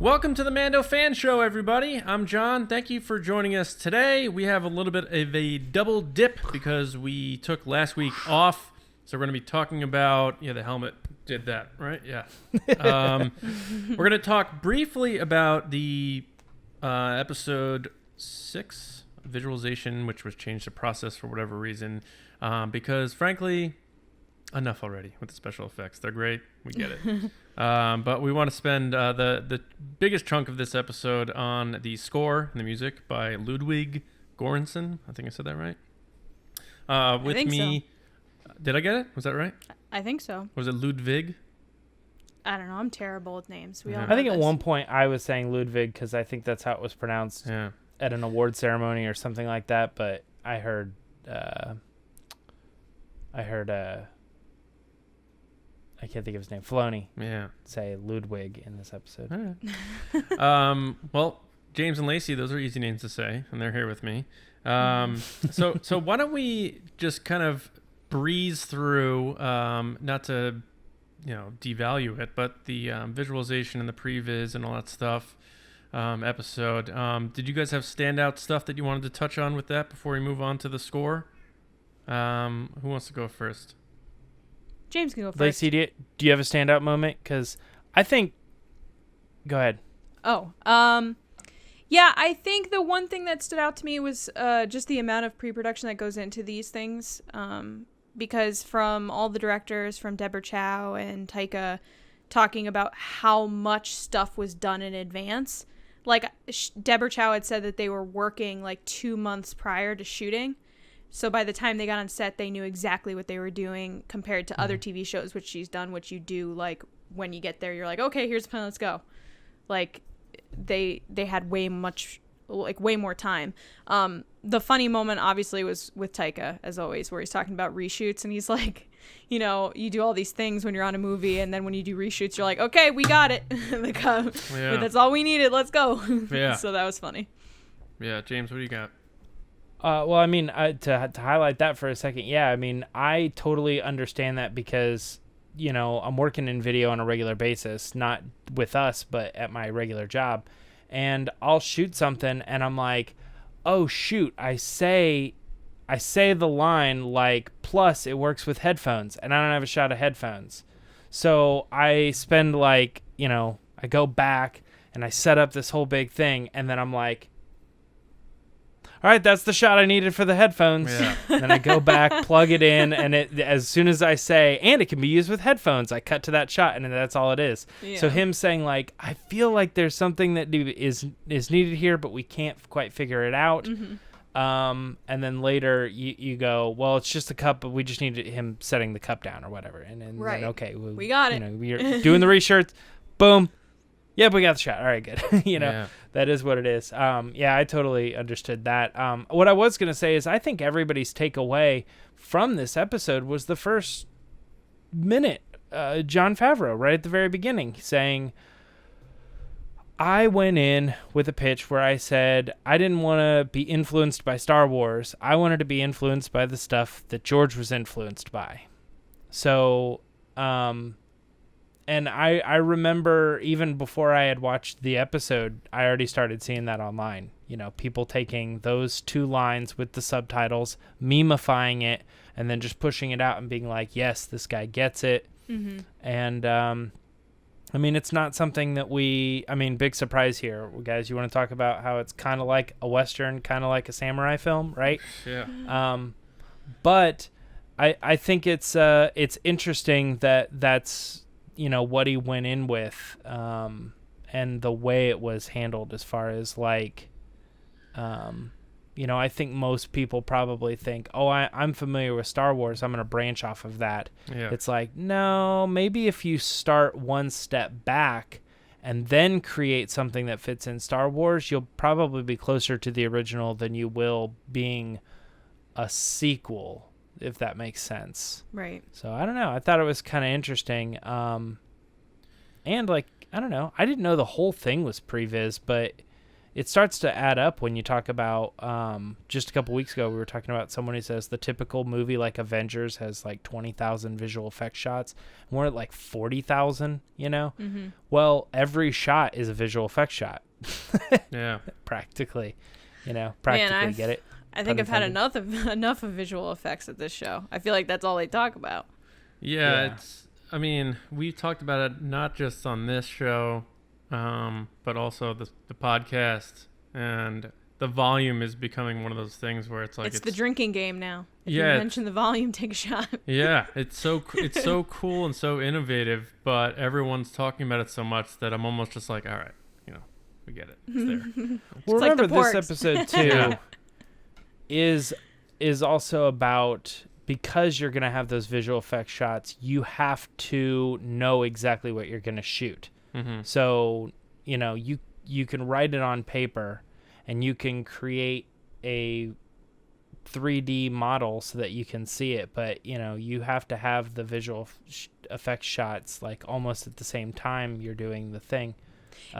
Welcome to the Mando Fan Show, everybody. I'm John. Thank you for joining us today. We have a little bit of a double dip because we took last week off. So we're going to be talking about, the helmet did that, right? Yeah. We're going to talk briefly about the episode 6 visualization, which was changed to process for whatever reason. Because, frankly, enough already with the special effects. They're great. We get it. But we want to spend the biggest chunk of this episode on the score and the music by Ludwig Göransson. I think I said that right. With me, so. Did I get it? Was that right? I think so. Was it Ludwig? I don't know. I'm terrible with names. We all I think at one point I was saying Ludwig because I think that's how it was pronounced at an award ceremony or something like that. But I heard I can't think of his name. Filoni. Yeah. Say Ludwig in this episode. All right. Well, James and Lacey, those are easy names to say, and they're here with me. So why don't we just kind of breeze through, not to, devalue it, but the visualization and the previs and all that stuff episode. Did you guys have standout stuff that you wanted to touch on with that before we move on to the score? Who wants to go first? James can go first. Lacey, do you have a standout moment? Because I think... Go ahead. Yeah, I think the one thing that stood out to me was just the amount of pre-production that goes into these things. Because from all the directors, from Deborah Chow and Taika, talking about how much stuff was done in advance. Like, Deborah Chow had said that they were working like 2 months prior to shooting. So by the time they got on set, they knew exactly what they were doing compared to other TV shows, which she's done, which you do, like, when you get there, you're like, okay, here's the plan, let's go. Like, they had way more time. The funny moment, obviously, was with Taika, as always, where he's talking about reshoots, and he's like, you do all these things when you're on a movie, and then when you do reshoots, you're like, okay, we got it. That's all we needed, let's go. Yeah. So that was funny. Yeah, James, what do you got? Well, I mean, to highlight that for a second, yeah, I mean, I totally understand that because, I'm working in video on a regular basis, not with us, but at my regular job, and I'll shoot something, and I'm like, oh, shoot, I say the line, like, plus it works with headphones, and I don't have a shot of headphones. So I spend, like, I go back, and I set up this whole big thing, and then I'm like, all right, that's the shot I needed for the headphones. Yeah. Then I go back, plug it in, and as soon as I say, and it can be used with headphones, I cut to that shot, and that's all it is. Yeah. So him saying, like, I feel like there's something that is needed here, but we can't quite figure it out. Mm-hmm. And then later you go, well, it's just a cup, but we just need him setting the cup down or whatever. And right. Then, okay, we got it. We're doing the reshirts. Boom. Yep, we got the shot. All right, good. That is what it is. Yeah, I totally understood that. What I was going to say is I think everybody's takeaway from this episode was the first minute, Jon Favreau, right at the very beginning, saying, I went in with a pitch where I said I didn't want to be influenced by Star Wars. I wanted to be influenced by the stuff that George was influenced by. So... And I remember even before I had watched the episode, I already started seeing that online. People taking those 2 lines with the subtitles, memifying it, and then just pushing it out and being like, yes, this guy gets it. Mm-hmm. And, I mean, it's not something that big surprise here. Guys, you want to talk about how it's kind of like a Western, kind of like a samurai film, right? Yeah. But I think it's interesting that's... what he went in with, and the way it was handled as far as like, I think most people probably think, oh, I'm familiar with Star Wars, I'm going to branch off of that. Yeah. It's like, no, maybe if you start one step back and then create something that fits in Star Wars, you'll probably be closer to the original than you will being a sequel, if that makes sense. Right. So I don't know. I thought it was kind of interesting. And like, I don't know. I didn't know the whole thing was previs, but it starts to add up when you talk about, just a couple weeks ago, we were talking about someone who says the typical movie like Avengers has like 20,000 visual effects shots. And we're at like 40,000, you know? Mm-hmm. Well, every shot is a visual effects shot. Yeah. Practically, you know, practically get it. I think I've had enough of visual effects at this show. I feel like that's all they talk about. Yeah. I mean, we talked about it not just on this show, but also the podcast, and the volume is becoming one of those things where it's like it's the drinking game now. If yeah, you mention the volume, take a shot. Yeah, it's so cool and so innovative, but everyone's talking about it so much that I'm almost just like, all right, you know, we get it. It's there. Well, like remember the porks. this episode too is also about, because you're gonna have those visual effects shots, you have to know exactly what you're gonna shoot. Mm-hmm. So, you know, you can write it on paper and you can create a 3D model so that you can see it, but, you know, you have to have the visual effects shots like almost at the same time you're doing the thing.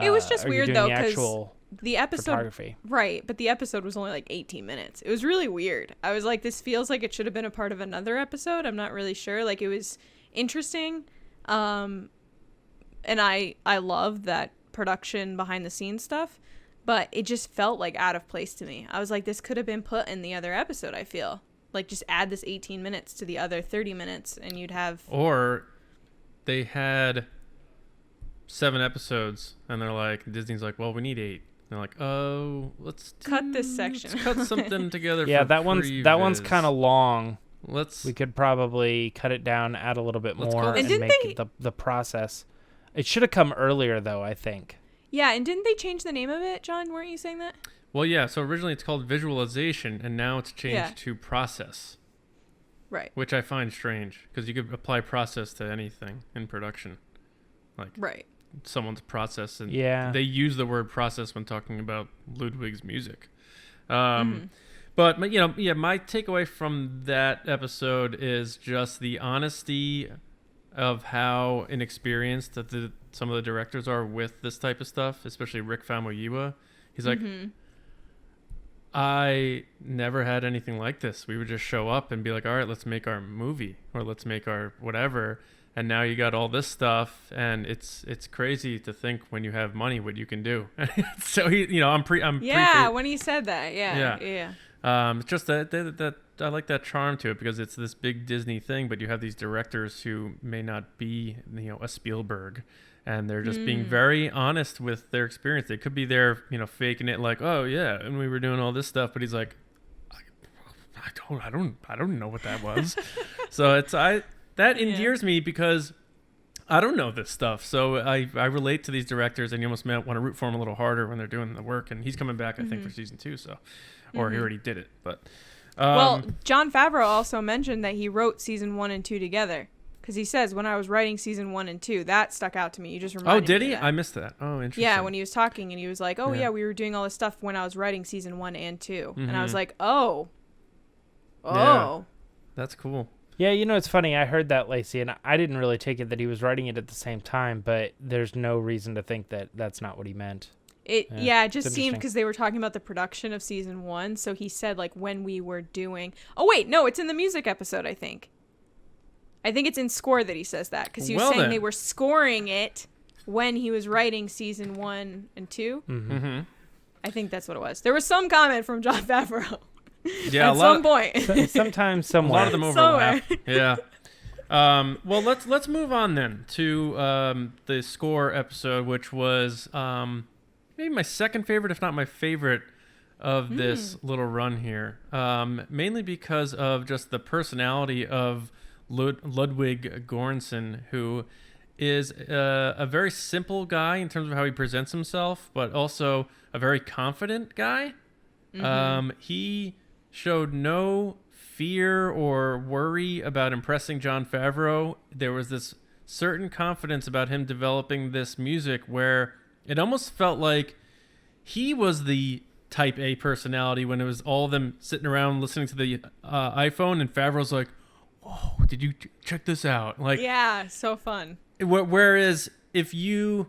It was just weird though, because the episode, photography. Right, but the episode was only like 18 minutes. It was really weird. I was like, this feels like it should have been a part of another episode. I'm not really sure. Like, it was interesting. And I love that production behind the scenes stuff, but it just felt like out of place to me. I was like, this could have been put in the other episode, I feel. Like, just add this 18 minutes to the other 30 minutes and you'd have... Or they had 7 episodes and they're like, Disney's like, well, we need 8. And they're like, oh, let's cut this section. Let's cut something together. Yeah, for that one's kind of long. We could probably cut it down, add a little bit more, and make the process. It should have come earlier, though, I think. Yeah, and didn't they change the name of it, John? Weren't you saying that? Well, yeah, so originally it's called visualization, and now it's changed to process. Right. Which I find strange, because you could apply process to anything in production. Like, right. Someone's process, and they use the word process when talking about Ludwig's music. But, you know, yeah, my takeaway from that episode is just the honesty of how inexperienced that some of the directors are with this type of stuff, especially Rick Famuyiwa. He's like, I never had anything like this. We would just show up and be like, all right, let's make our movie, or let's make our whatever. And now you got all this stuff, and it's crazy to think when you have money what you can do. So he, you know, when he said that, yeah. It's just that I like that charm to it, because it's this big Disney thing, but you have these directors who may not be, you know, a Spielberg, and they're just being very honest with their experience. They could be there, you know, faking it like, oh yeah, and we were doing all this stuff, but he's like, I don't know what that was. So that endears me, because I don't know this stuff. So I relate to these directors, and you almost might want to root for them a little harder when they're doing the work. And he's coming back, I think, for season 2. So, or he already did it. But well, Jon Favreau also mentioned that he wrote season 1 and 2 together, because he says, when I was writing season 1 and 2, that stuck out to me. You just reminded me. Oh, did he? Of that. I missed that. Oh, interesting. Yeah, when he was talking, and he was like, oh yeah, we were doing all this stuff when I was writing season 1 and 2, and I was like, oh, yeah, that's cool. Yeah, you know, it's funny. I heard that, Lacey, and I didn't really take it that he was writing it at the same time, but there's no reason to think that that's not what he meant. It just seemed, because they were talking about the production of season 1, so he said, like, when we were doing... Oh, wait, no, it's in the music episode, I think. I think it's in Score that he says that, because he was saying they were scoring it when he was writing season 1 and 2. Mm-hmm. I think that's what it was. There was some comment from Jon Favreau. Yeah, at some point. Sometimes somewhere. A lot of them overlap. Yeah. Well, let's move on then to the Score episode, which was maybe my second favorite, if not my favorite, of this little run here. Mainly because of just the personality of Ludwig Göransson, who is a very simple guy in terms of how he presents himself, but also a very confident guy. He showed no fear or worry about impressing Jon Favreau. There was this certain confidence about him developing this music where it almost felt like he was the type A personality when it was all of them sitting around listening to the iPhone, and Favreau's like, whoa, did you check this out? Like, yeah, so fun. Whereas if you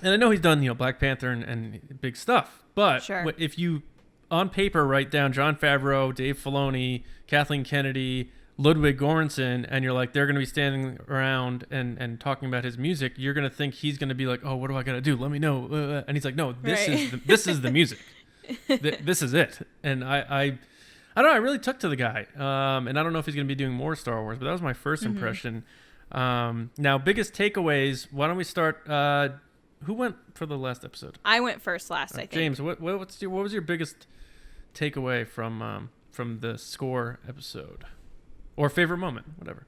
and I know he's done, Black Panther and big stuff, but Sure. if you on paper write down Jon Favreau, Dave Filoni, Kathleen Kennedy, Ludwig Göransson, and you're like, they're going to be standing around and talking about his music, you're going to think he's going to be like, oh, what do I got to do? Let me know. And he's like, no, this is the music. This is it. And I don't know. I really took to the guy. And I don't know if he's going to be doing more Star Wars, but that was my first impression. Now, biggest takeaways. Why don't we start? Who went for the last episode? I went first last, I think. James, what was your biggest takeaway from the score episode? Or favorite moment, whatever.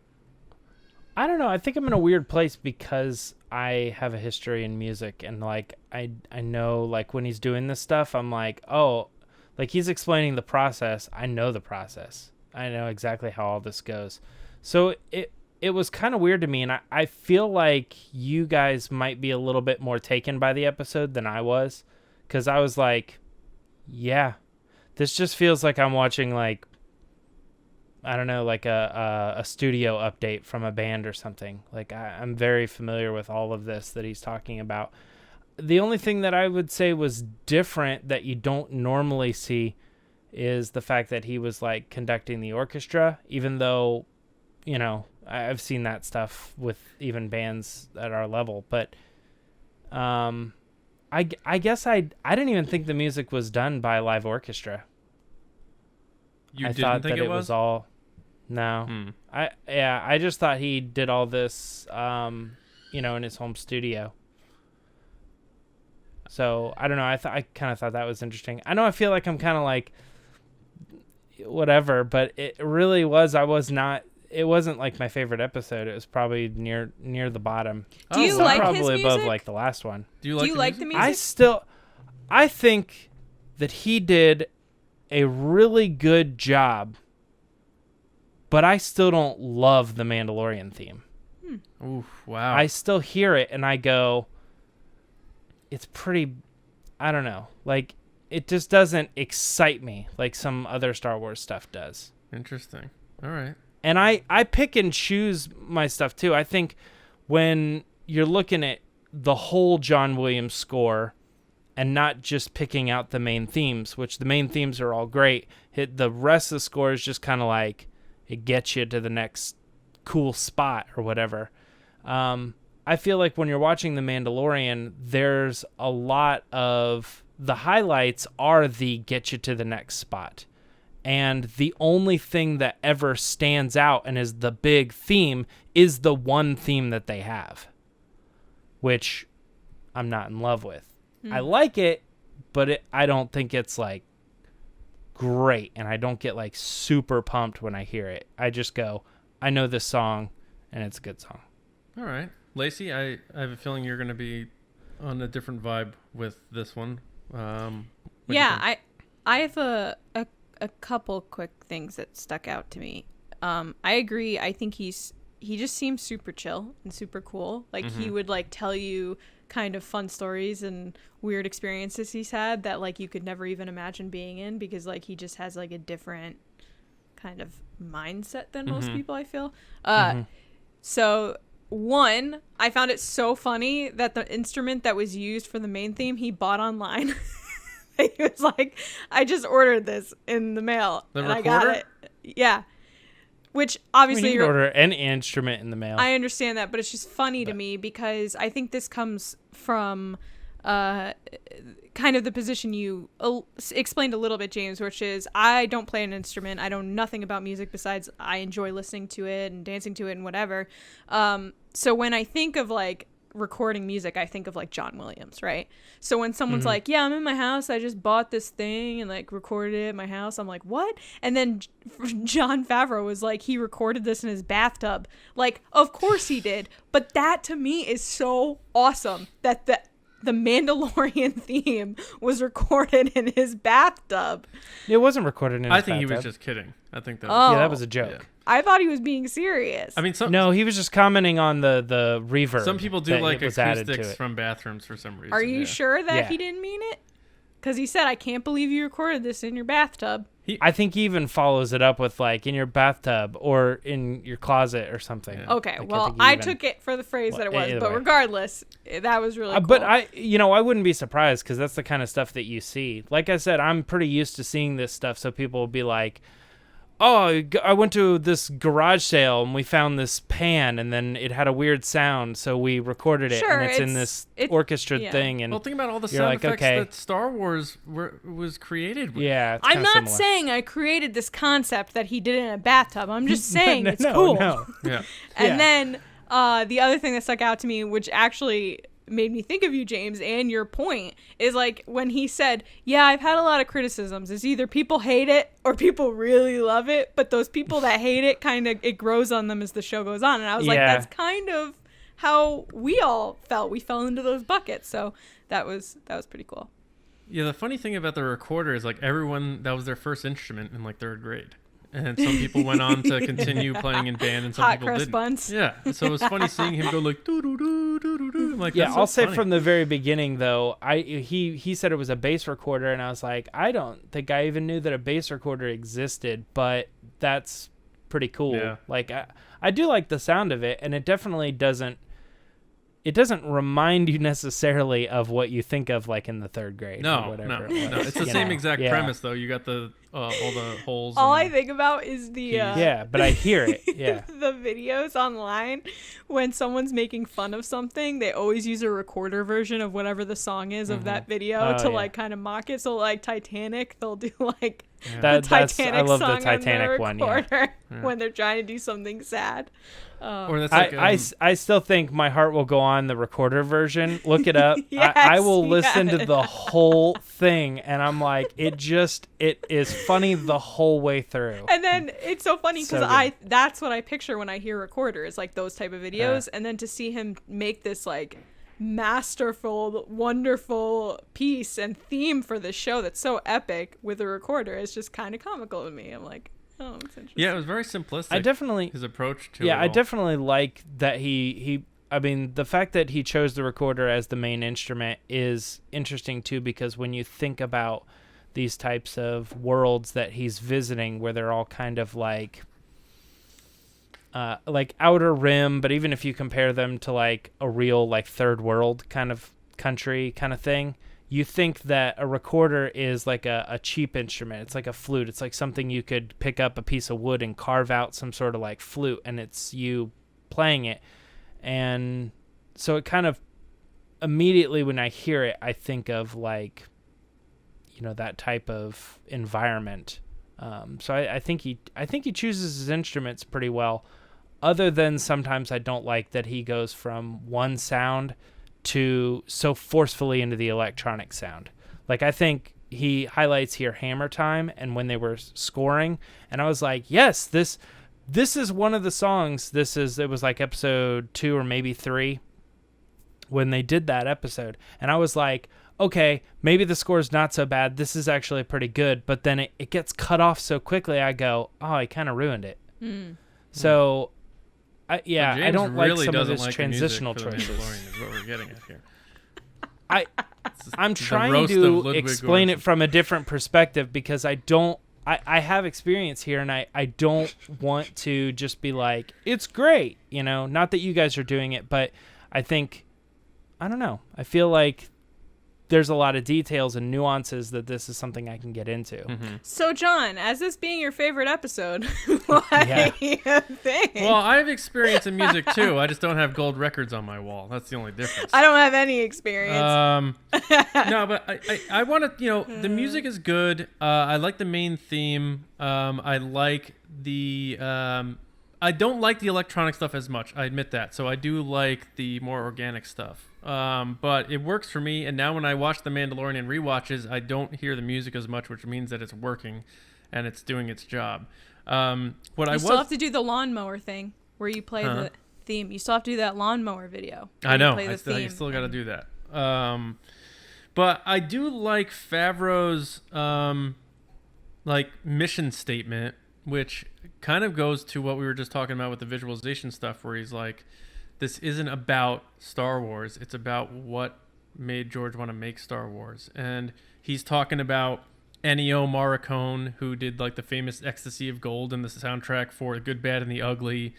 I don't know. I think I'm in a weird place because I have a history in music, and like I know, like, when he's doing this stuff, I'm like, oh, like, he's explaining the process. I know the process. I know exactly how all this goes. So it was kind of weird to me, and I feel like you guys might be a little bit more taken by the episode than I was, because I was like, yeah, this just feels like I'm watching, like, I don't know, like a studio update from a band or something. Like, I'm very familiar with all of this that he's talking about. The only thing that I would say was different that you don't normally see is the fact that he was, like, conducting the orchestra, even though, I've seen that stuff with even bands at our level. But I guess I didn't even think the music was done by a live orchestra. I thought that it was all... No. I just thought he did all this, in his home studio. So, I don't know. I kind of thought that was interesting. I know I feel like I'm kind of like, whatever, but it really was, it wasn't like my favorite episode. It was probably near the bottom. Do you like his probably music? above like the last one. Do you like the music? I think that he did a really good job, but I still don't love the Mandalorian theme. Oof, wow. I still hear it and I go, it's pretty, I don't know. Like, it just doesn't excite me like some other Star Wars stuff does. Interesting. All right. And I pick and choose my stuff too. I think when you're looking at the whole John Williams score and not just picking out the main themes, which the main themes are all great, the rest of the score is just kind of like, it gets you to the next cool spot or whatever. I feel like when you're watching The Mandalorian, there's a lot of the highlights are the get you to the next spot. And the only thing that ever stands out and is the big theme is the one theme that they have, which I'm not in love with. I like it, but I don't think it's like great, and I don't get like super pumped when I hear it. I just go, I know this song, and it's a good song. All right. Lacey, I have a feeling you're going to be on a different vibe with this one. I have a couple quick things that stuck out to me. I agree. I think he just seems super chill and super cool. Like, he would like tell you kind of fun stories and weird experiences he's had that like you could never even imagine being in, because like he just has like a different kind of mindset than most people, I feel. So one, I found it so funny that the instrument that was used for the main theme he bought online. He was like, I just ordered this in the mail and I got it. Yeah. Which obviously you can order any instrument in the mail. I understand that, but it's just funny to me because I think this comes from kind of the position you explained a little bit, James, which is I don't play an instrument. I know nothing about music besides I enjoy listening to it and dancing to it and whatever. So when I think of like recording music, I think of like John Williams, right? So when someone's like, yeah, I'm in my house, I just bought this thing and like recorded it at my house, I'm like, what? And then Jon Favreau was like, he recorded this in his bathtub. Like, of course he did, but that to me is so awesome that the Mandalorian theme was recorded in his bathtub. It wasn't recorded in his bathtub. I think he was just kidding. I think that was, yeah, that was a joke. Yeah. I thought he was being serious. I mean, no, he was just commenting on the reverb. Some people do like acoustics from bathrooms for some reason. Are you sure that he didn't mean it? Because he said, I can't believe you recorded this in your bathtub. I think he even follows it up with like in your bathtub or in your closet or something. Yeah. Okay, Like, well, I took it for the phrase that it was, but regardless, that was really cool. But I wouldn't be surprised because that's the kind of stuff that you see. Like I said, I'm pretty used to seeing this stuff, so people will be like, oh, I went to this garage sale and we found this pan and then it had a weird sound, so we recorded it and it's in this orchestra thing. And well, think about all the sound effects that Star Wars was created with. Yeah, I'm not saying I created this concept that he did in a bathtub. I'm just saying it's cool. No. Yeah. And then the other thing that stuck out to me, which actually made me think of you, James, and your point, is like when he said, yeah, I've had a lot of criticisms. It's either people hate it or people really love it, but those people that hate it kind of, it grows on them as the show goes on. And I was like, that's kind of how we all felt. We fell into those buckets. So that was pretty cool. Yeah, the funny thing about the recorder is like everyone, that was their first instrument in like 3rd grade. And some people went on to continue playing in band, and some Hot people crust didn't. buns. Yeah, so it was funny seeing him go like doo doo doo doo doo doo. Like, yeah, I'll say funny. from the very beginning though, he said it was a bass recorder, and I was like, I don't think I even knew that a bass recorder existed, but that's pretty cool. Yeah. Like I do like the sound of it, and it definitely doesn't. It doesn't remind you necessarily of what you think of like in the 3rd grade. No, or whatever no. It's the same exact premise though. You got the all the holes. All I think about is the but I hear it. Yeah, the videos online when someone's making fun of something, they always use a recorder version of whatever the song is of that video to like kind of mock it. So like Titanic, they'll do like the Titanic I love song the Titanic on the recorder when they're trying to do something sad. Or that's like, I still think My Heart Will Go On, the recorder version. Look it up. Yes, I will listen to the whole thing, and I'm like, it is funny the whole way through. And then it's so funny because that's what I picture when I hear recorder, is like those type of videos, and then to see him make this like masterful, wonderful piece and theme for the show that's so epic with a recorder is just kind of comical to me. I'm like, oh, it's interesting. Yeah, it was very simplistic. His approach to it. I definitely like that he. I mean, the fact that he chose the recorder as the main instrument is interesting too, because when you think about these types of worlds that he's visiting, where they're all kind of like Outer Rim, but even if you compare them to like a real like third world kind of country kind of thing, you think that a recorder is like a cheap instrument. It's like a flute. It's like something you could pick up a piece of wood and carve out some sort of like flute, and it's you playing it. And so it kind of immediately when I hear it, I think of like, you know, that type of environment. So I think he chooses his instruments pretty well, other than sometimes I don't like that he goes from one sound to so forcefully into the electronic sound. Like, I think he highlights here Hammer Time and when they were scoring, and I was like, yes, this is one of the songs. It was like episode 2 or maybe 3 when they did that episode, and I was like, okay, maybe the score's not so bad. This is actually pretty good, but then it gets cut off so quickly. I go, oh, I kind of ruined it. So I don't like some of his transitional choices. Mandalorian is what we're getting at here. I'm trying to explain it from a different perspective because I have experience here, and I don't want to just be like, it's great, you know, not that you guys are doing it, but I don't know. I feel like there's a lot of details and nuances that this is something I can get into. Mm-hmm. So, John, as this being your favorite episode, what do you think? Well, I have experience in music too. I just don't have gold records on my wall. That's the only difference. I don't have any experience. No, but I want to, you know, the music is good. I like the main theme. I like the... I don't like the electronic stuff as much. I admit that. So I do like the more organic stuff. But it works for me. And now when I watch The Mandalorian rewatches, I don't hear the music as much, which means that it's working and it's doing its job. You still have to do the lawnmower thing where you play the theme. You still have to do that lawnmower video. I know. I still got to do that. But I do like Favreau's like mission statement, which kind of goes to what we were just talking about with the visualization stuff, where he's like, this isn't about Star Wars. It's about what made George want to make Star Wars. And he's talking about Ennio Morricone, who did like the famous Ecstasy of Gold and the soundtrack for The Good, Bad, and the Ugly.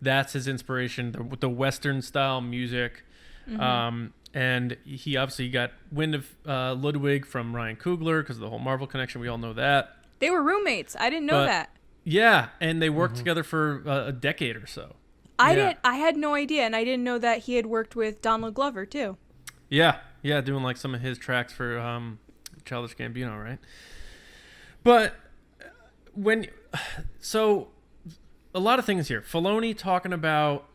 That's his inspiration, the Western style music. And he obviously got wind of Ludwig from Ryan Coogler because of the whole Marvel connection. We all know that. They were roommates. I didn't know that. Yeah, and they worked together for a decade or so. I had no idea, and I didn't know that he had worked with Donald Glover too. Yeah, doing like some of his tracks for Childish Gambino, right? But so a lot of things here. Filoni talking about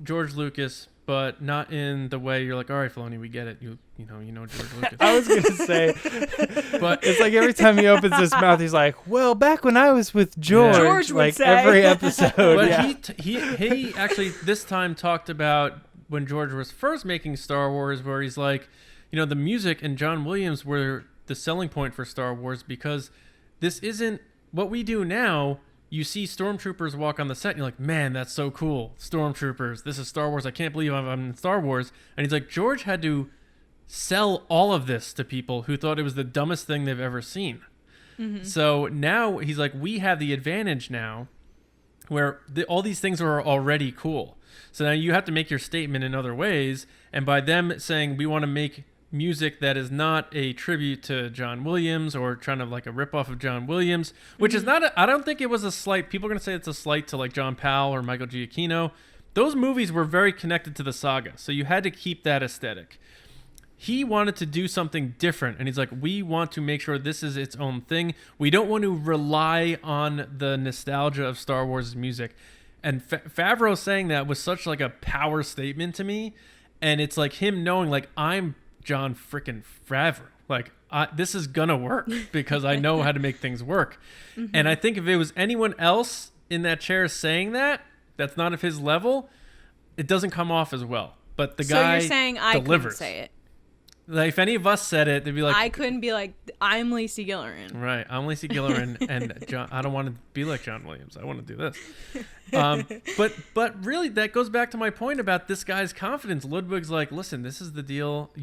George Lucas, but not in the way you're like, all right, Filoni, we get it. You know George Lucas. I was gonna say, but it's like every time he opens his mouth, he's like, "Well, back when I was with George," George would like say. every episode. But he actually this time talked about when George was first making Star Wars, where he's like, the music and John Williams were the selling point for Star Wars because this isn't what we do now. You see stormtroopers walk on the set and you're like, man, that's so cool. Stormtroopers. This is Star Wars. I can't believe I'm in Star Wars. And he's like, George had to sell all of this to people who thought it was the dumbest thing they've ever seen. So now he's like, we have the advantage now where all these things are already cool. So now you have to make your statement in other ways. And by them saying we want to make music that is not a tribute to John Williams or trying to like a ripoff of John Williams, which is not I don't think it was a slight. People are going to say it's a slight to like John Powell or Michael Giacchino. Those movies were very connected to the saga, so you had to keep that aesthetic. He wanted to do something different, and he's like, we want to make sure this is its own thing. We don't want to rely on the nostalgia of Star Wars music. And Favreau saying that was such like a power statement to me, and it's like him knowing like I'm John frickin' Favreau. Like, this is gonna work because I know how to make things work. And I think if it was anyone else in that chair saying that, that's not of his level, it doesn't come off as well. But the guy So you're saying I delivers. couldn't say it? Like, if any of us said it, they'd be like... I couldn't be like, I'm Lacey Gilleran. Right. I'm Lacey Gilleran, and John, I don't want to be like John Williams. I want to do this. But really, that goes back to my point about this guy's confidence. Ludwig's like, listen, this is the deal.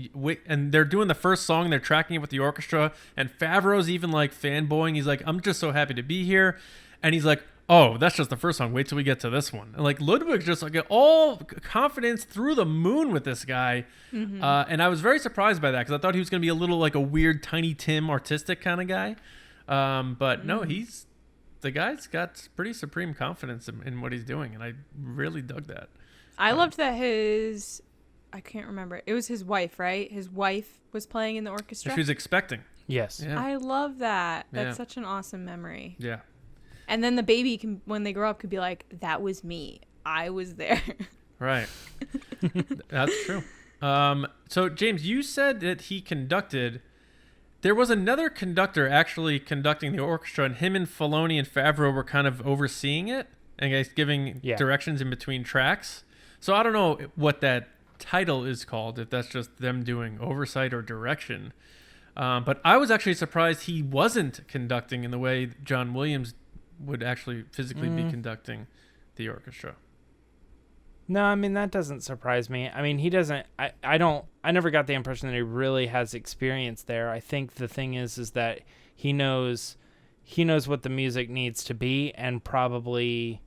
And they're doing the first song. They're tracking it with the orchestra. And Favreau's even like fanboying. He's like, I'm just so happy to be here. And he's like, oh, that's just the first song. Wait till we get to this one. And like Ludwig's just like all confidence through the moon with this guy. And I was very surprised by that because I thought he was going to be a little like a weird Tiny Tim artistic kind of guy. But no, the guy's got pretty supreme confidence in what he's doing. And I really dug that. I loved that I can't remember. It was his wife, right? His wife was playing in the orchestra. She was expecting. Yes. Yeah. I love that. That's Yeah. such an awesome memory. Yeah. And then the baby can, when they grow up, could be like, that was me. I was there. Right. That's true. So James, you said that he conducted. There was another conductor actually conducting the orchestra, and him and Filoni and Favreau were kind of overseeing it and guys giving directions in between tracks. So I don't know what that title is called, if that's just them doing oversight or direction. But I was actually surprised he wasn't conducting in the way John Williams would actually physically be conducting the orchestra. No, I mean, that doesn't surprise me. I mean, he doesn't, I never got the impression that he really has experience there. I think the thing is that he knows what the music needs to be, and probably,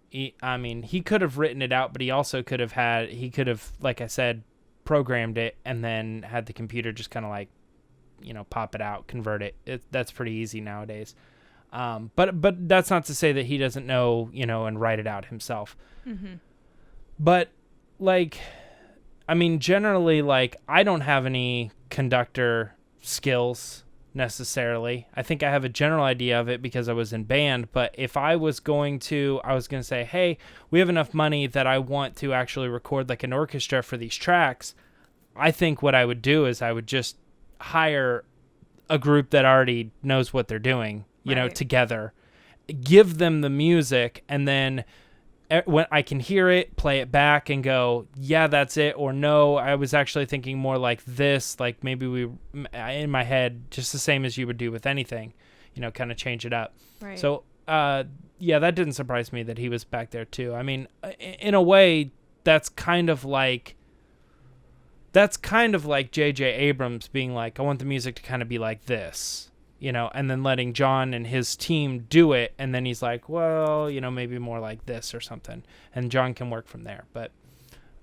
he could have written it out, but he also could have, like I said, programmed it and then had the computer just kind of like, pop it out, convert it. That's pretty easy nowadays. But that's not to say that he doesn't know, and write it out himself. But generally, I don't have any conductor skills necessarily. I think I have a general idea of it because I was in band. But if I was going to say, hey, we have enough money that I want to actually record like an orchestra for these tracks. I think what I would do is I would just hire a group that already knows what they're doing. Together, give them the music, and then when I can hear it, play it back and go, yeah, that's it. Or no, I was actually thinking more like this, like maybe in my head, just the same as you would do with anything, kind of change it up. Right. So, that didn't surprise me that he was back there too. I mean, in a way, that's kind of like J.J. Abrams being like, I want the music to kind of be like this. and then letting John and his team do it. And then he's like, well, maybe more like this or something. And John can work from there. But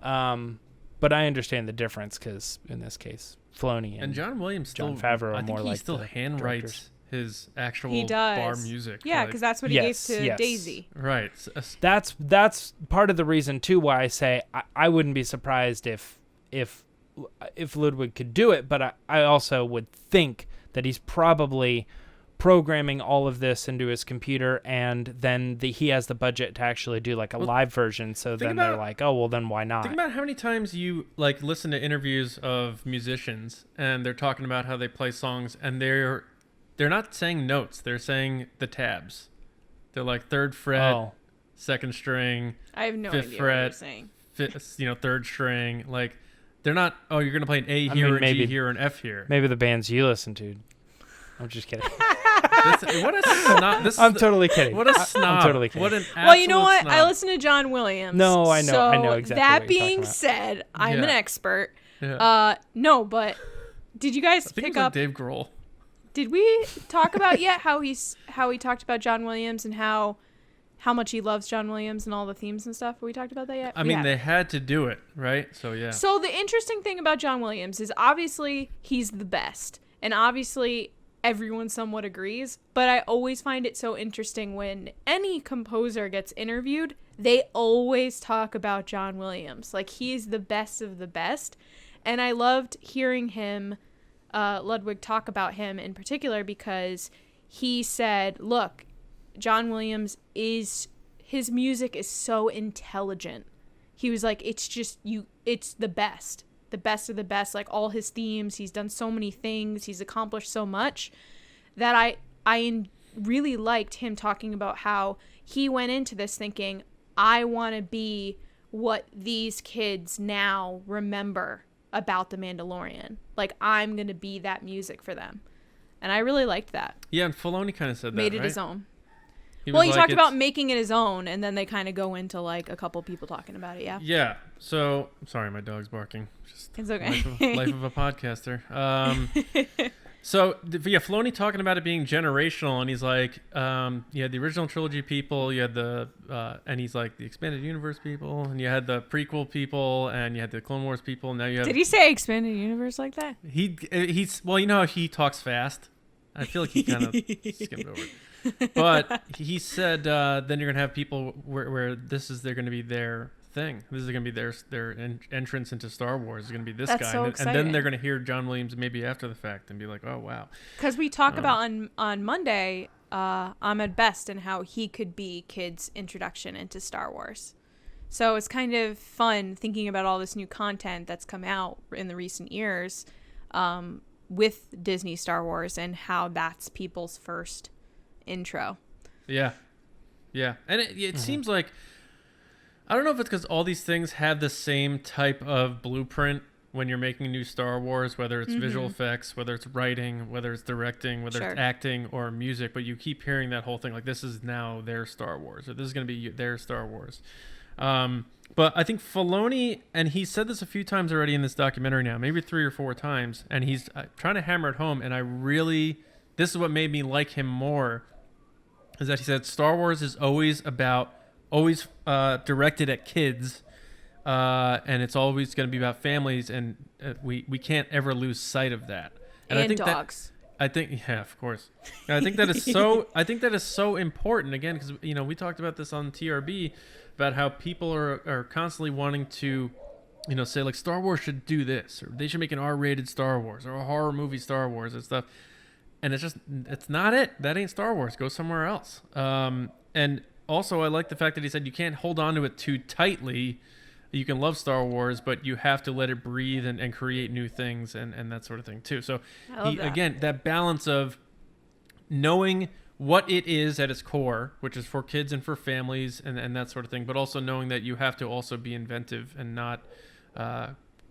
I understand the difference because in this case, Filoni and John Williams John still, Favreau are more like he still handwrites his actual He does. bar music. Yeah, because that's what he gave to yes. Daisy. Right. That's part of the reason too why I say I wouldn't be surprised if Ludwig could do it, but I also would think that he's probably programming all of this into his computer, and then he has the budget to actually do like a live version. So then they're like, oh well, then why not? Think about how many times you like listen to interviews of musicians and they're talking about how they play songs, and they're not saying notes, they're saying the tabs. They're like third fret, second string, I have no fifth idea fret, what you're saying. Third string. Like they're not. Oh, you're gonna play an A here, and G here, and F here. Maybe the bands you listen to. I'm just kidding. What a snob! I'm totally kidding. What a snob! I'm totally kidding. What an Well, you know what? snob. I listen to John Williams. No, I know. So I know exactly. That what you're being talking about. said, I'm Yeah. an expert. Yeah. No, but did you guys I think pick it was up? like Dave Grohl. Did we talk about yet how he talked about John Williams and how much he loves John Williams and all the themes and stuff? Have we talked about that yet? I mean, they had to do it, right? So yeah. So the interesting thing about John Williams is obviously he's the best, and obviously everyone somewhat agrees, but I always find it so interesting when any composer gets interviewed, they always talk about John Williams. Like, he's the best of the best. And I loved hearing him, Ludwig, talk about him in particular, because he said, look, John Williams his music is so intelligent. He was like, it's the best. The best of the best, like all his themes. He's done so many things. He's accomplished so much that I really liked him talking about how he went into this thinking, I want to be what these kids now remember about The Mandalorian. Like, I'm going to be that music for them. And I really liked that. Yeah, and Filoni kind of said that, Made it right? his own. He Talked about making it his own, and then they kind of go into like a couple people talking about it. Yeah. So, sorry, my dog's barking. Just It's okay. life of a podcaster. Filoni talking about it being generational, and he's like, you had the original trilogy people, you had and he's like the expanded universe people, and you had the prequel people, and you had the Clone Wars people. Now you have. Did he say expanded universe like that? He's well, you know how he talks fast. I feel like he kind of skimmed over it. But he said then you're gonna have people where they're gonna be their thing. This is gonna be their entrance into Star Wars. Is gonna be this That's guy, so and then exciting. they're gonna hear John Williams maybe after the fact and be like, oh wow. Because we talk about on Monday, Ahmed Best and how he could be kids' introduction into Star Wars. So it's kind of fun thinking about all this new content that's come out in the recent years with Disney Star Wars and how that's people's first intro. Yeah, and it seems like, I don't know if it's because all these things have the same type of blueprint when you're making new Star Wars, whether it's visual effects, whether it's writing, whether it's directing, whether it's acting or music, but you keep hearing that whole thing like, this is now their Star Wars, or this is going to be their Star Wars. But I think Filoni, and he said this a few times already in this documentary now, maybe 3 or 4 times, and he's trying to hammer it home, and this is what made me like him more, is that he said Star Wars is always directed at kids, and it's always going to be about families, and we can't ever lose sight of that. And I think dogs. Yeah, of course. And I think that is so. I think that is so important again, because we talked about this on TRB about how people are constantly wanting to, say like Star Wars should do this, or they should make an R-rated Star Wars or a horror movie Star Wars and stuff. And it's not it. That ain't Star Wars. Go somewhere else. And also, I like the fact that he said you can't hold on to it too tightly. You can love Star Wars, but you have to let it breathe and create new things and that sort of thing too. So again, that balance of knowing what it is at its core, which is for kids and for families and that sort of thing, but also knowing that you have to also be inventive and not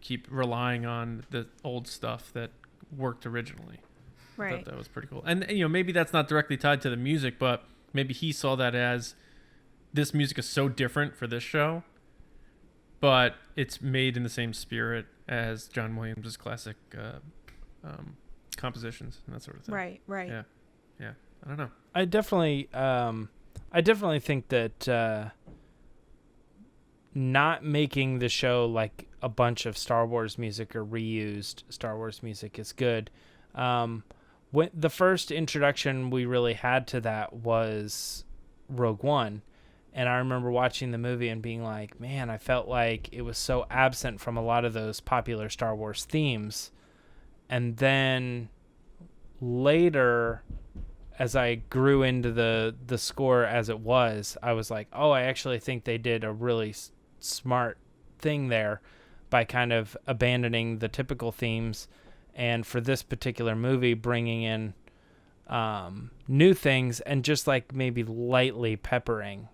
keep relying on the old stuff that worked originally. Right. I thought that was pretty cool. And maybe that's not directly tied to the music, but maybe he saw that as this music is so different for this show, but it's made in the same spirit as John Williams' classic compositions and that sort of thing. Right. Yeah. yeah, I don't know. I definitely think that not making the show like a bunch of Star Wars music or reused Star Wars music is good. When the first introduction we really had to that was Rogue One, and I remember watching the movie and being like, man, I felt like it was so absent from a lot of those popular Star Wars themes. And then later, as I grew into the score as it was, I was like, oh, I actually think they did a really smart thing there by kind of abandoning the typical themes, and for this particular movie bringing in new things and just like maybe lightly peppering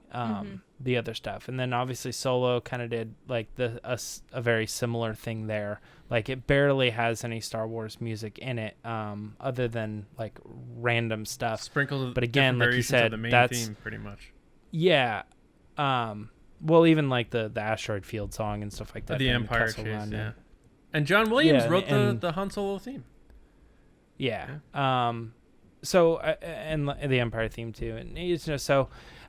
the other stuff. And then obviously Solo kind of did like a very similar thing there. Like it barely has any Star Wars music in it other than like random stuff. Sprinkled, but again, like you said, the main that's theme pretty much. Yeah. Well, even like the asteroid field song and stuff like that. The Empire Chase, yeah. And John Williams wrote the Han Solo theme. Yeah. So and the Empire theme too, and it's just so.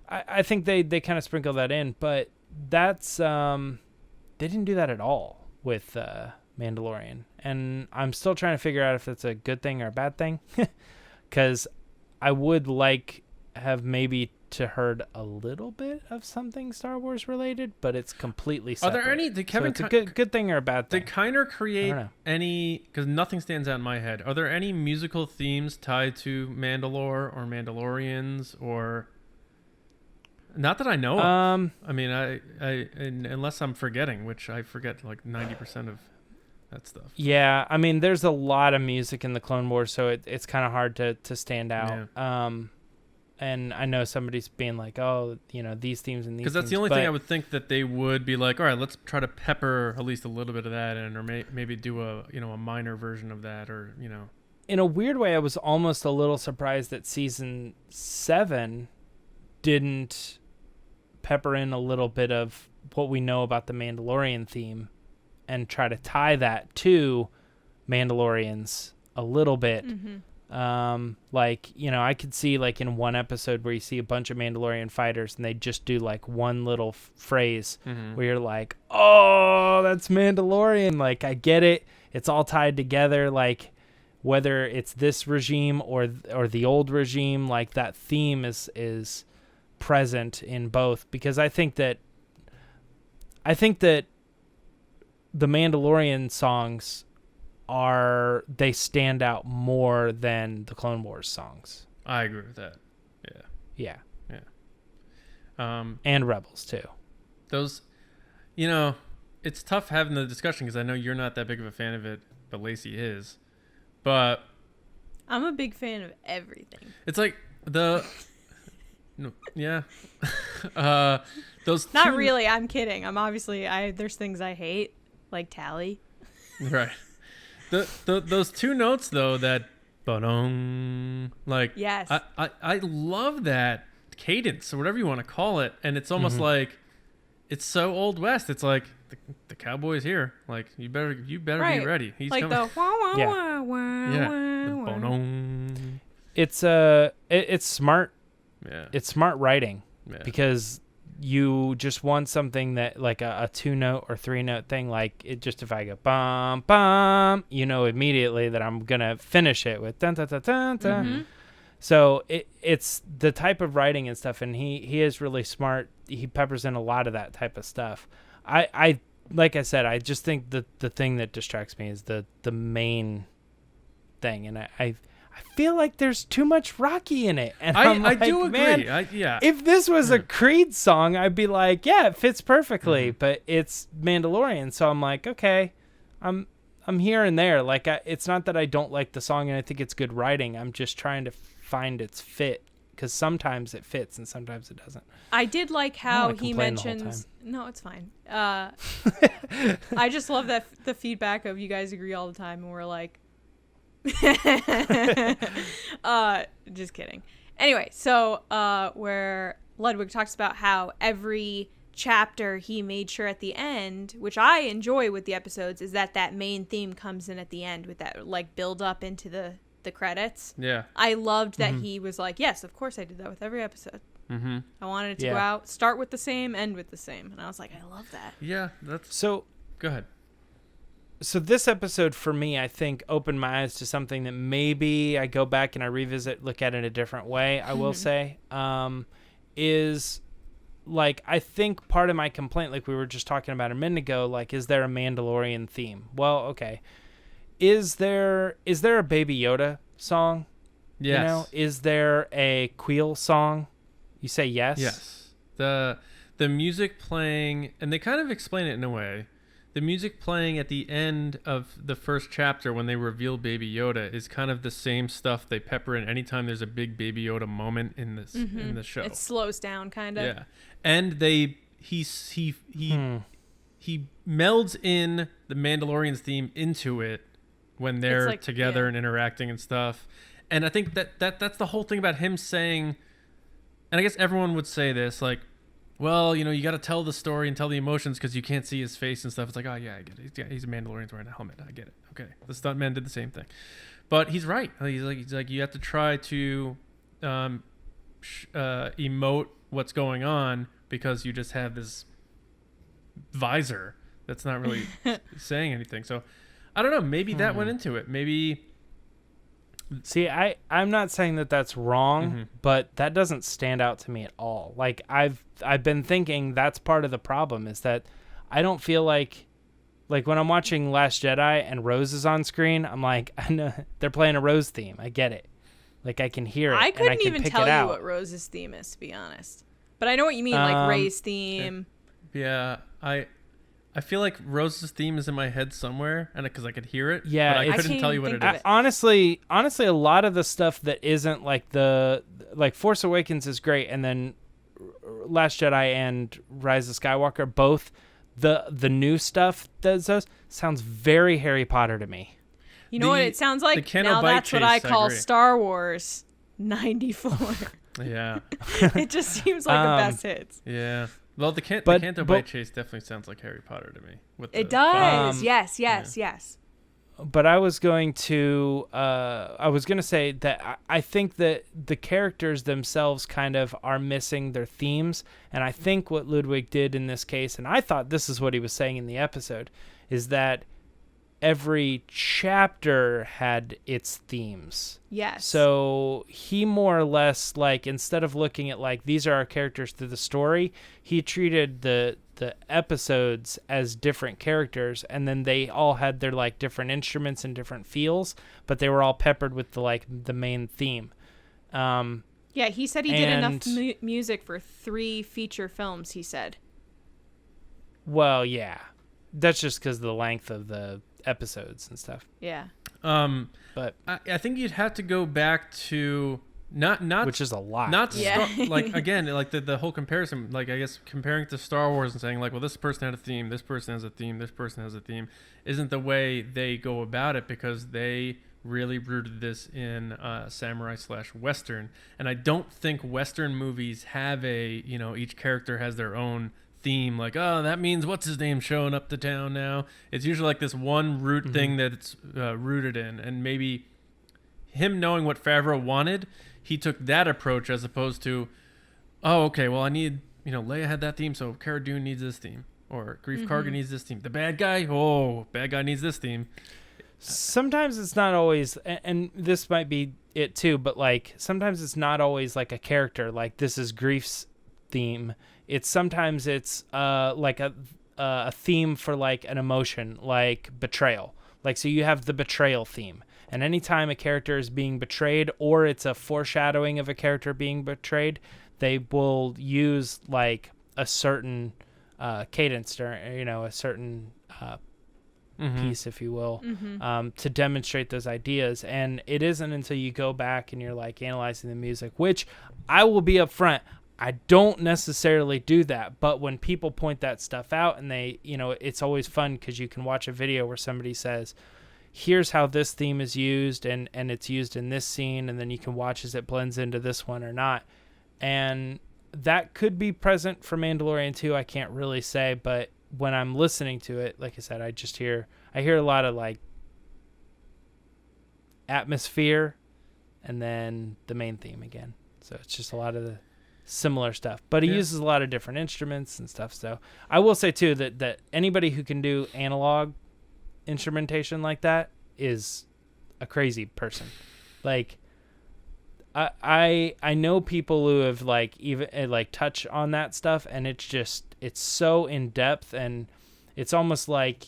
I think they kind of sprinkle that in, but that's they didn't do that at all with Mandalorian, and I'm still trying to figure out if that's a good thing or a bad thing, because I would have maybe to heard a little bit of something Star Wars related, but it's completely separate. Are there any? Did Kevin? So it's a good thing or a bad thing? Did Kiner create any? Because nothing stands out in my head. Are there any musical themes tied to Mandalore or Mandalorians or? Not that I know of. I mean, unless I'm forgetting, which I forget like 90% of that stuff. Yeah, I mean, there's a lot of music in the Clone Wars, so it's kind of hard to stand out. Yeah. And I know somebody's being like, oh, these themes and these. Because that's the only thing I would think that they would be like, all right, let's try to pepper at least a little bit of that in, or maybe do a minor version of that, or In a weird way, I was almost a little surprised that season 7 didn't pepper in a little bit of what we know about the Mandalorian theme and try to tie that to Mandalorians a little bit. Mm-hmm. I could see like in one episode where you see a bunch of Mandalorian fighters and they just do like one little phrase where you're like, oh, that's Mandalorian. Like, I get it. It's all tied together. Like, whether it's this regime or the old regime, like that theme is present in both, because I think that the Mandalorian songs they stand out more than the Clone Wars songs. I agree with that. Yeah. And Rebels too. Those, it's tough having the discussion because I know you're not that big of a fan of it, but Lacey is. But I'm a big fan of everything. It's like no, yeah. Those not really. I'm kidding. I'm obviously there's things I hate, like Tally. Right. Those two notes though, that ba-dong, like, yes, I love that cadence or whatever you want to call it, and it's almost like it's so Old West. It's like the cowboy's here. Like, you better right. be ready. He's like coming. The wah wah yeah. wah wah yeah. wah. The ba-dong. It's smart. Yeah. It's smart writing, because you just want something that like a 2-note or 3-note thing. Like, it just, if I go bum bum, immediately that I'm gonna finish it with dun dun dun dun dun. Mm-hmm. So it's the type of writing and stuff, and he is really smart. He peppers in a lot of that type of stuff. I like I said, I just think the thing that distracts me is the main thing, and I feel like there's too much Rocky in it. And I do agree. Man, if this was a Creed song, I'd be like, yeah, it fits perfectly. Mm-hmm. But it's Mandalorian, so I'm like, okay, I'm here and there. Like, it's not that I don't like the song and I think it's good writing. I'm just trying to find its fit, because sometimes it fits and sometimes it doesn't. I did like how he mentions. No, it's fine. I just love that the feedback of you guys agree all the time, and we're like. Just kidding. Anyway, so where Ludwig talks about how every chapter he made sure at the end, which I enjoy with the episodes, is that main theme comes in at the end with that like build up into the the credits. Yeah. I loved that he was like, yes, of course I did that with every episode. Mm-hmm. I wanted it to go out, start with the same, end with the same. And I was like, I love that. Yeah, that's... So... Go ahead. So this episode for me, I think, opened my eyes to something that maybe I go back and I revisit, look at it a different way, I will say, is, like, I think part of my complaint, like we were just talking about a minute ago, like, is there a Mandalorian theme? Well, okay. Is there a Baby Yoda song? Yes. You know? Is there a Queel song? You say yes? Yes. The music playing, and they kind of explain it in a way. The music playing at the end of the first chapter when they reveal Baby Yoda is kind of the same stuff they pepper in anytime there's a big Baby Yoda moment in this in the show. It slows down, kind of. Yeah, and he melds in the Mandalorian's theme into it when they're like, together and interacting and stuff. And I think that's the whole thing about him saying, and I guess everyone would say this, like, well, you know, you got to tell the story and tell the emotions because you can't see his face and stuff. It's like, oh, yeah, I get it. He's a Mandalorian wearing a helmet. I get it. Okay. The stuntman did the same thing. But he's right. He's like you have to try to emote what's going on because you just have this visor that's not really saying anything. So, I don't know. Maybe that went into it. Maybe... See, I'm not saying that that's wrong, but that doesn't stand out to me at all. Like, I've been thinking that's part of the problem is that I don't feel like when I'm watching Last Jedi and Rose is on screen, I'm like, I know they're playing a Rose theme. I get it. Like, I can hear it. I couldn't and I can even pick tell it you out. what Rose's theme is, to be honest. But I know what you mean, like Rey's theme. Yeah, I feel like Rose's theme is in my head somewhere, and because I could hear it. Yeah, but I it's- couldn't tell you what it is. Honestly, a lot of the stuff that isn't like Force Awakens is great, and then Last Jedi and Rise of Skywalker, both the new stuff does those sounds very Harry Potter to me. You know what it sounds like? Canto Now Bite that's what I chase, I call agree. Star Wars 94. Yeah, It just seems like the best hits. yeah. Well, the Canto but- Bite chase definitely sounds like Harry Potter to me. With It the does. Yes. But I was going to say that I think that the characters themselves kind of are missing their themes. And I think what Ludwig did in this case, and I thought this is what he was saying in the episode, is that every chapter had its themes. Yes. So he more or less, like, instead of looking at like these are our characters through the story, he treated the episodes as different characters, and then they all had their like different instruments and different feels, but they were all peppered with the main theme. Yeah, he said he did enough music for 3 feature films, he said. Well, yeah. That's just because of the length of the episodes and stuff. Yeah. But I think you'd have to go back to not which is a lot. Not Yeah. like again, like the whole comparison, like I guess comparing to Star Wars and saying like, well, this person had a theme, this person has a theme, this person has a theme, isn't the way they go about it because they really rooted this in samurai / Western, and I don't think Western movies have each character has their own theme, like, oh, that means what's his name showing up to town now. It's usually like this one root thing that it's rooted in, and maybe him knowing what Favreau wanted, he took that approach as opposed to, oh, okay, well, I need, Leia had that theme, so Cara Dune needs this theme, or Greef Karga needs this theme. The bad guy needs this theme. Sometimes it's not always, and this might be it too, but like sometimes it's not always like a character, like this is Greef's theme. Sometimes it's like a theme for like an emotion, like betrayal. Like, so you have the betrayal theme, and anytime a character is being betrayed or it's a foreshadowing of a character being betrayed, they will use like a certain cadence or a certain piece, if you will, to demonstrate those ideas. And it isn't until you go back and you're like analyzing the music, which I will be upfront, I don't necessarily do that, but when people point that stuff out and they, it's always fun because you can watch a video where somebody says, here's how this theme is used and it's used in this scene, and then you can watch as it blends into this one or not. And that could be present for Mandalorian too, I can't really say, but when I'm listening to it, like I said, I hear a lot of like atmosphere, and then the main theme again. So it's just a lot of the similar stuff, but he uses a lot of different instruments and stuff. So I will say too that anybody who can do analog instrumentation like that is a crazy person. Like I know people who have like even like touch on that stuff, and it's so in depth, and it's almost like,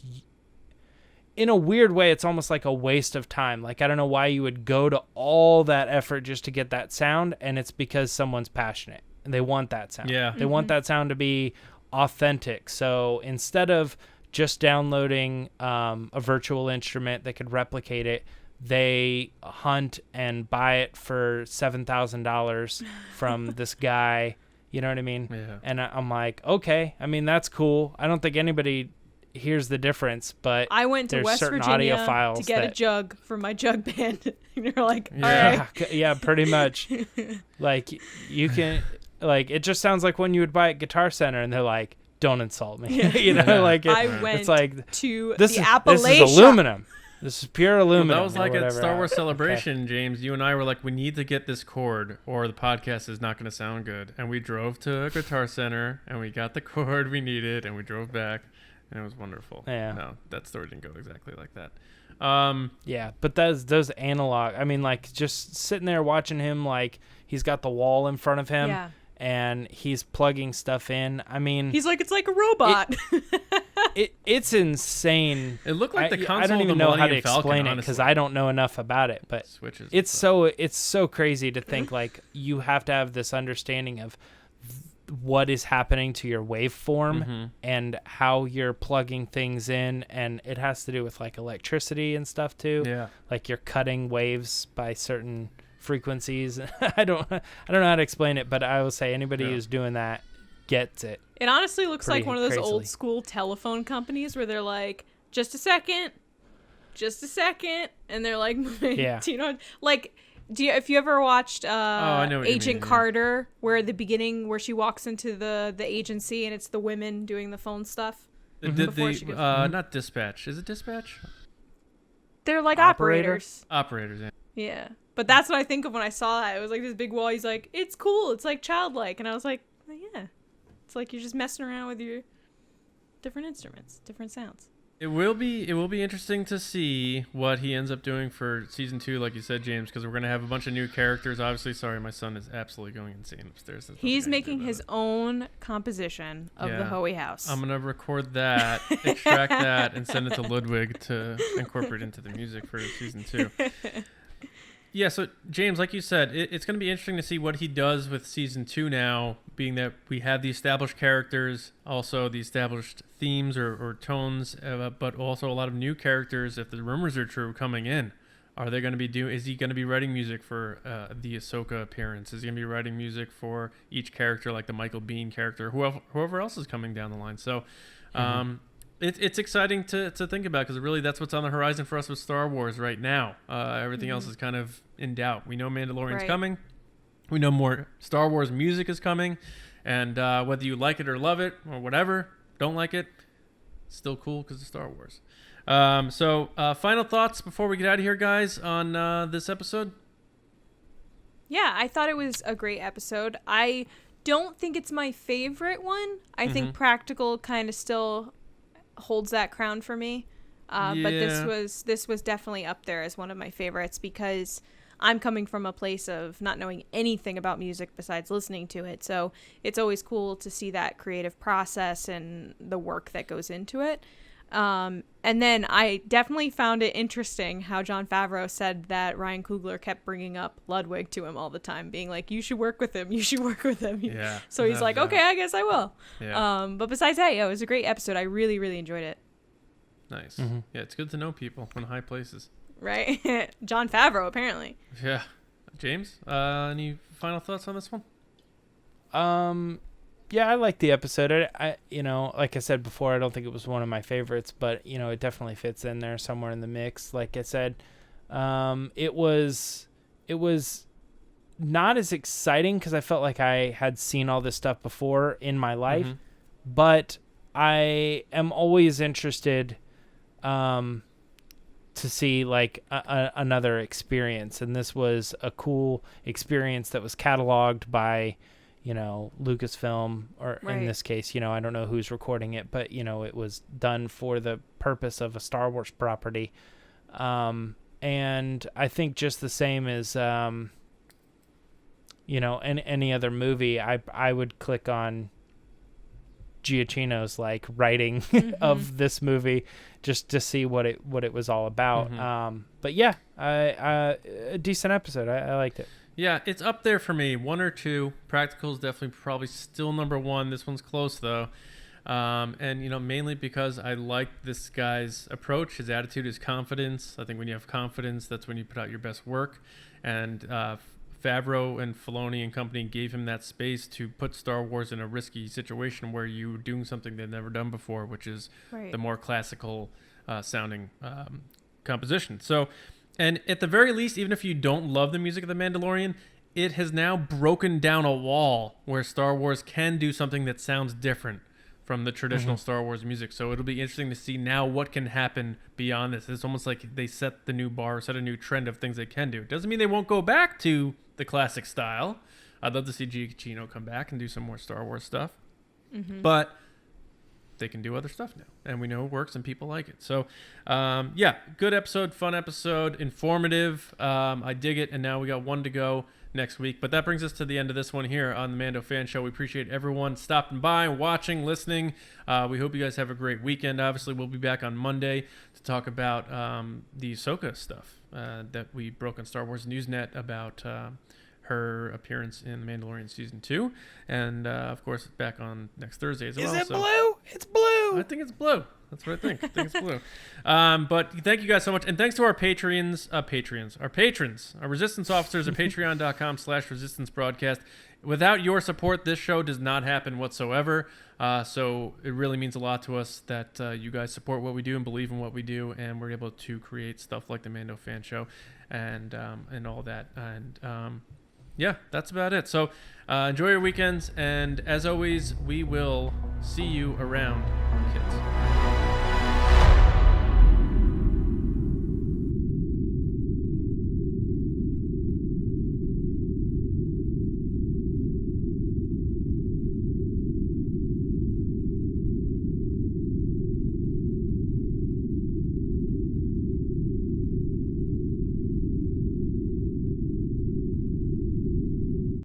in a weird way, it's almost like a waste of time. Like, I don't know why you would go to all that effort just to get that sound, and it's because someone's passionate and they want that sound. Yeah. They want that sound to be authentic. So instead of just downloading a virtual instrument that could replicate it, they hunt and buy it for $7,000 from this guy. You know what I mean? Yeah. And I'm like, okay. I mean, that's cool. I don't think anybody hears the difference, but I went to West Virginia to get a jug for my jug band. And you're like, all right. Yeah, pretty much. Like, you can, like, it just sounds like when you would buy at Guitar Center and they're like, don't insult me. You know, like, I went it's like, to this the is Appalachia. This is aluminum. This is pure aluminum. Well, that was like at Star Wars else. Celebration, Okay. James. You and I were like, we need to get this cord or the podcast is not going to sound good. And we drove to a Guitar Center and we got the cord we needed and we drove back and it was wonderful. Yeah. No, that story didn't go exactly like that. Yeah, but those analog, I mean, like, just sitting there watching him, like, he's got the wall in front of him. Yeah. And he's plugging stuff in. I mean, He's like, it's like a robot. It's insane. It looked like the console I don't even of the know how to Millennium explain Falcon, it because honestly. I don't know enough about it. But Switches it's so crazy to think like you have to have this understanding of what is happening to your waveform and how you're plugging things in, and it has to do with like electricity and stuff too. Yeah. Like you're cutting waves by certain frequencies. I don't know how to explain it, but I will say anybody who's doing that gets it. It honestly looks Pretty like one of those crazily. old school telephone companies where they're like, just a second, and they're like, Yeah. do you know, like, if you ever watched I know what you Agent mean, yeah. Carter, where at the beginning where she walks into the agency and it's the women doing the phone stuff? Before she goes- Not dispatch. Is it dispatch? They're like Operator? operators. Operators, yeah. Yeah. But that's what I think of when I saw that. It was like this big wall. He's like, it's cool. It's like childlike. And I was like, oh, yeah. It's like you're just messing around with your different instruments, different sounds. It will be interesting to see what he ends up doing for season 2, like you said, James, because we're gonna have a bunch of new characters. Obviously, sorry, my son is absolutely going insane upstairs. There's nothing He's I can do making about his it. own composition of the Yeah. Hoey house. I'm gonna record that, extract that, and send it to Ludwig to incorporate into the music for season 2. Yeah, so James, like you said, it's going to be interesting to see what he does with season 2 now, being that we have the established characters, also the established themes or tones, but also a lot of new characters, if the rumors are true, coming in. Are they going to be is he going to be writing music for the Ahsoka appearance? Is he going to be writing music for each character, like the Michael Biehn character, whoever else is coming down the line? So, It's exciting to think about because really that's what's on the horizon for us with Star Wars right now. Everything else is kind of in doubt. We know Mandalorian's coming. We know more Star Wars music is coming. And whether you like it or love it or whatever, don't like it, it's still cool because it's Star Wars. So final thoughts before we get out of here, guys, on this episode? Yeah, I thought it was a great episode. I don't think it's my favorite one. I think Practical kind of still holds that crown for me, but this was definitely up there as one of my favorites because I'm coming from a place of not knowing anything about music besides listening to it, so it's always cool to see that creative process and the work that goes into it. And then I definitely found it interesting how Jon Favreau said that Ryan Coogler kept bringing up Ludwig to him all the time, being like, you should work with him. Yeah. So he's like, okay, I guess I will. Yeah. But besides that, yeah, it was a great episode. I really, really enjoyed it. Nice. Yeah, it's good to know people in high places. Right? Jon Favreau, apparently. Yeah. James, any final thoughts on this one? Yeah, I like the episode. I like I said before, I don't think it was one of my favorites, but it definitely fits in there somewhere in the mix. Like I said, it was not as exciting because I felt like I had seen all this stuff before in my life, but I am always interested to to see like another experience, and this was a cool experience that was cataloged by, you know, Lucasfilm, or in this case, you know, I don't know who's recording it, but you know, it was done for the purpose of a Star Wars property. And I think just the same as, you know, any other movie, I would click on Giacchino's like writing of this movie just to see what it was all about. But yeah, a decent episode. I liked it. Yeah, it's up there for me. 1 or 2. Practical is definitely probably still number 1. This one's close though. And you know, mainly because I like this guy's approach. His attitude, his confidence. I think when you have confidence, that's when you put out your best work. And Favreau and Filoni and company gave him that space to put Star Wars in a risky situation where you were doing something they'd never done before, which is the more classical sounding composition. So, and at the very least, even if you don't love the music of The Mandalorian, it has now broken down a wall where Star Wars can do something that sounds different from the traditional Star Wars music. So it'll be interesting to see now what can happen beyond this. It's almost like they set the new bar, set a new trend of things they can do. Doesn't mean they won't go back to the classic style. I'd love to see Giacchino come back and do some more Star Wars stuff. But they can do other stuff now, and we know it works and people like it. So yeah, good episode, fun episode, informative. I dig it. And now we got 1 to go next week. But that brings us to the end of this one here on the Mando Fan Show. We appreciate everyone stopping by, watching, listening. We hope you guys have a great weekend. Obviously, we'll be back on Monday to talk about the Ahsoka stuff that we broke on Star Wars Newsnet about her appearance in The Mandalorian Season 2. And, of course, back on next Thursday as well. Is it blue? It's blue. I think it's blue. That's what I think. I think it's blue. But thank you guys so much. And thanks to our patrons, our resistance officers at patreon.com/resistance broadcast. Without your support, this show does not happen whatsoever. So it really means a lot to us that you guys support what we do and believe in what we do. And we're able to create stuff like the Mando Fan Show and all that. And yeah, that's about it. So enjoy your weekends. And as always, we will see you around, kids.